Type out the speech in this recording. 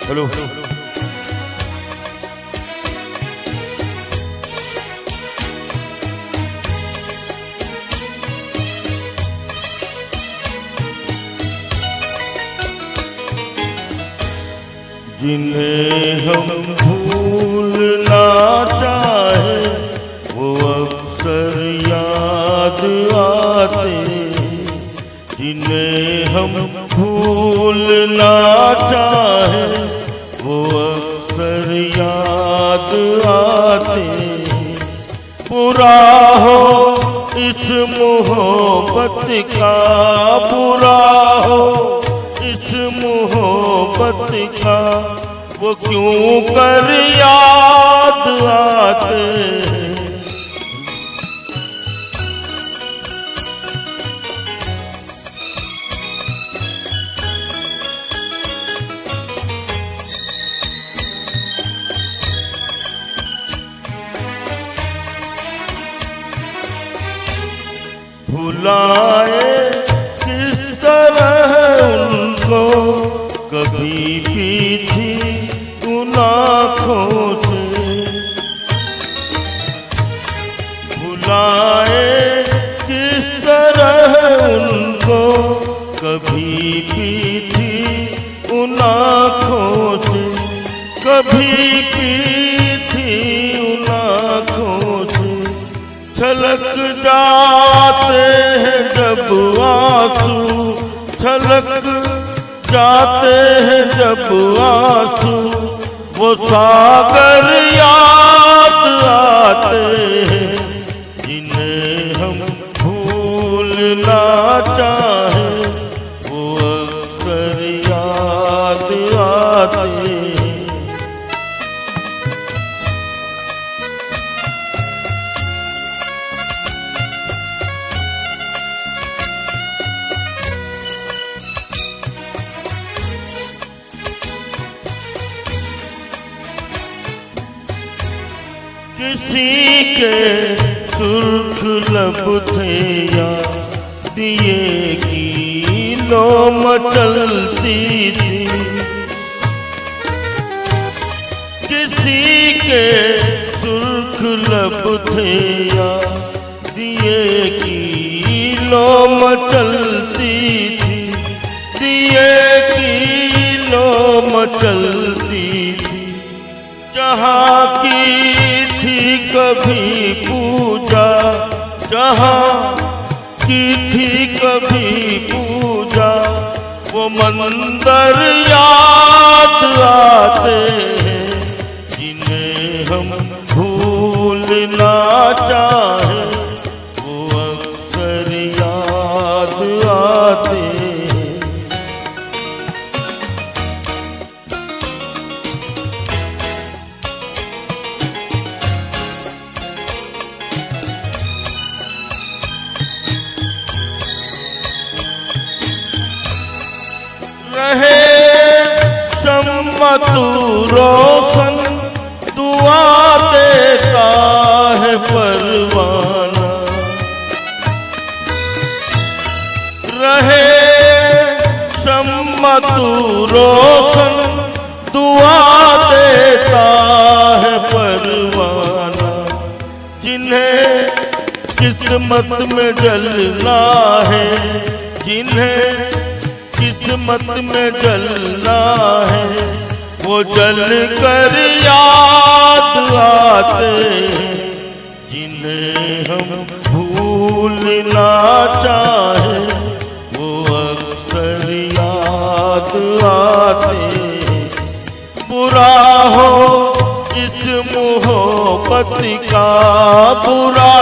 Hello जिन्हें हम भूलना चाहे वो अक्सर याद आते, जिन्हें हम भूलना चाहे वो अक्सर याद आते। बुरा हो इस मोहब्बत का, बुरा हो इस मोहब्बत का, वो क्यों कर याद आते हैं। भुलाए किस तरह उनको, कभी भी थी उन आँखों से। भुलाए किस तरह उनको, कभी भी थी उन आँखों से, कभी भी थी उन आँखों से। छलक जाते हैं जब आंसू, छलक जाते हैं जब आंसू, वो सागर याद आते हैं। जिन्हें हम भूलना चाहें वो अक्सर याद आते हैं। किसी के सुर्ख लब थे या दिए की लो मचलती थी, किसी के सुर्ख लब थे या दिए की लो मचलती थी, दिए की लो मचलती थी। जहाँ की थी कभी पूजा, जहाँ की थी कभी पूजा, वो मंदिर याद आते हैं। जिन्हें हम भूलना चाहें वो अक्सर याद आते हैं। रहे शम्मा तू रोशन, दुआ देता है परवाना। रहे शम्मा तू रोशन, दुआ देता है परवाना। जिन्हें किस्मत में जलना है, जिन्हें किस्मत में जलना है, वो जल कर याद आते हैं। जिन्हें हम भूलना चाहें वो अक्सर याद आते हैं। बुरा हो इस मोहब्बत का, बुरा